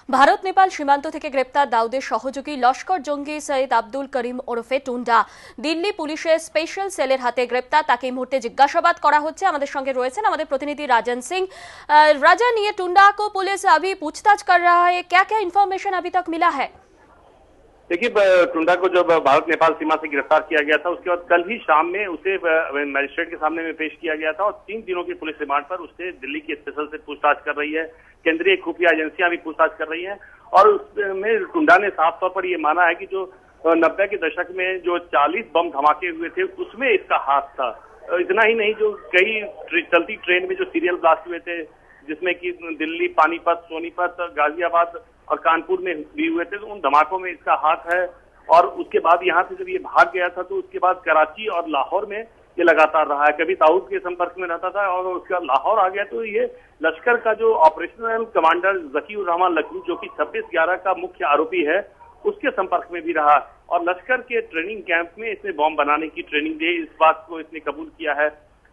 ভারত নেপাল সীমান্ত থেকে গ্রেপ্তার দাউদের সহযোগী লস্কর জঙ্গি সৈয়দ আব্দুল করিম ওরফে টুন্ডা দিল্লি পুলিশের স্পেশাল সেলের হাতে গ্রেপ্তার। তাকে এই মুহূর্তে জিজ্ঞাসাবাদ করা হচ্ছে। আমাদের সঙ্গে রয়েছেন আমাদের প্রতিনিধि राजन सिंह। राजन, ये टुंडा को पुलिस अभी पूछताछ कर रहा है, क्या-क्या इंफॉर्मेशन अभी तक मिला है? देखिए, टुंडा को जब भारत नेपाल सीमा से गिरफ्तार किया गया था उसके बाद कल ही शाम में उसे मजिस्ट्रेट के सामने में पेश किया गया था और 3 दिनों की पुलिस रिमांड पर उससे दिल्ली की स्पेशल से पूछताछ कर रही है। केंद्रीय खुफिया एजेंसियां भी पूछताछ कर रही हैं और उसमें टुंडा ने साफ तौर पर यह माना है कि जो 90 के दशक में जो 40 बम धमाके हुए थे उसमें इसका हाथ था। इतना ही नहीं, जो कई चलती ट्रेन में जो सीरियल ब्लास्ट हुए थे जिसमें कि दिल्ली, पानीपत, सोनीपत, गाजियाबाद और कानपुर में भी हुए थे, तो उन धमाकों में इसका हाथ है। और उसके बाद यहाँ से जब ये भाग गया था तो उसके बाद कराची और लाहौर में ये लगातार रहा है। कभी दाऊद के संपर्क में रहता था और उसके बाद लाहौर आ गया तो ये लश्कर का जो ऑपरेशनल कमांडर जकीउर रहमान लखनऊ, जो कि 26/11 का मुख्य आरोपी है, उसके संपर्क में भी रहा और लश्कर के ट्रेनिंग कैंप में इसने बॉम्ब बनाने की ट्रेनिंग दी। इस बात को इसने कबूल किया है।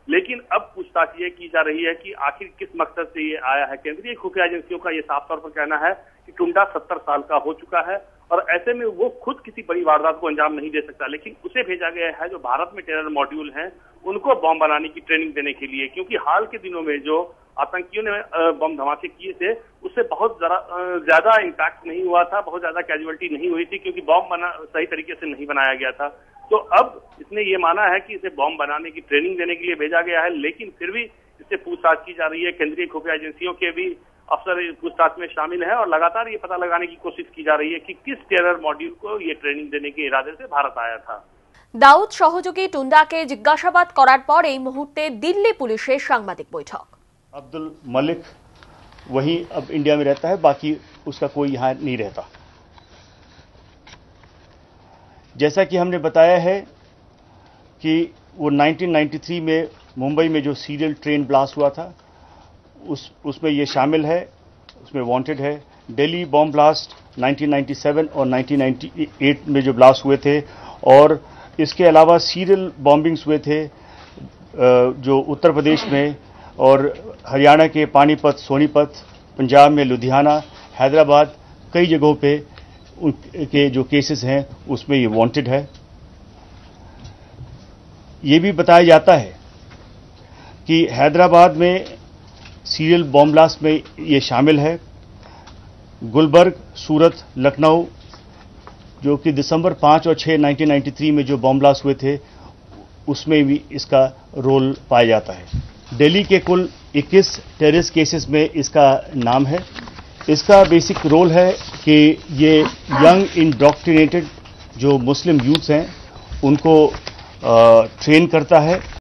लेकिन अब पूछताछ ये की जा रही है कि आखिर किस मकसद से ये आया है। केंद्रीय खुफिया एजेंसियों का ये साफ तौर पर कहना है कि टुंडा 70 साल का हो चुका है और ऐसे में वो खुद किसी बड़ी वारदात को अंजाम नहीं दे सकता, लेकिन उसे भेजा गया है जो भारत में टेरर मॉड्यूल हैं उनको बम बनाने की ट्रेनिंग देने के लिए। क्योंकि हाल के दिनों में जो आतंकियों ने बम धमाके किए थे उससे बहुत ज्यादा इम्पैक्ट नहीं हुआ था, बहुत ज्यादा कैजुअलिटी नहीं हुई थी, क्योंकि बम सही तरीके से नहीं बनाया गया था। तो अब इसने ये माना है कि इसे बॉम्ब बनाने की ट्रेनिंग देने के लिए भेजा गया है, लेकिन फिर भी इससे पूछताछ की जा रही है। केंद्रीय खुफिया एजेंसियों के भी अफसर पूछताछ में शामिल है और लगातार ये पता लगाने की कोशिश की जा रही है कि किस टेरर मॉड्यूल को ये ट्रेनिंग देने के इरादे से भारत आया था। দাউদ সহযোগী টুন্ডাকে জিজ্ঞাসাবাদ করার পর এই মুহূর্তে দিল্লি পুলিশের সাংবাদিক বৈঠক। अब्दुल मलिक वही अब इंडिया में रहता है, बाकी उसका कोई यहाँ नहीं रहता। जैसा कि हमने बताया है कि वो 1993 में मुंबई में जो सीरियल ट्रेन ब्लास्ट हुआ था उसमें ये शामिल है, उसमें वांटेड है। दिल्ली बॉम्ब ब्लास्ट 1997 और 1998 में जो ब्लास्ट हुए थे और इसके अलावा सीरियल बॉम्बिंग्स हुए थे जो उत्तर प्रदेश में और हरियाणा के पानीपत, सोनीपत, पंजाब में लुधियाना, हैदराबाद, कई जगहों पे उनके जो केसेस हैं उसमें ये वांटेड है। ये भी बताया जाता है कि हैदराबाद में सीरियल बॉम्ब ब्लास्ट में ये शामिल है। गुलबर्ग, सूरत, लखनऊ, जो कि दिसंबर 5 और 6 1993 में जो बॉम्ब ब्लास्ट हुए थे उसमें भी इसका रोल पाया जाता है। दिल्ली के कुल 21 टेररिस्ट केसेस में इसका नाम है। इसका बेसिक रोल है कि ये यंग इंडोक्ट्रिनेटेड जो मुस्लिम यूथ्स हैं उनको ट्रेन करता है।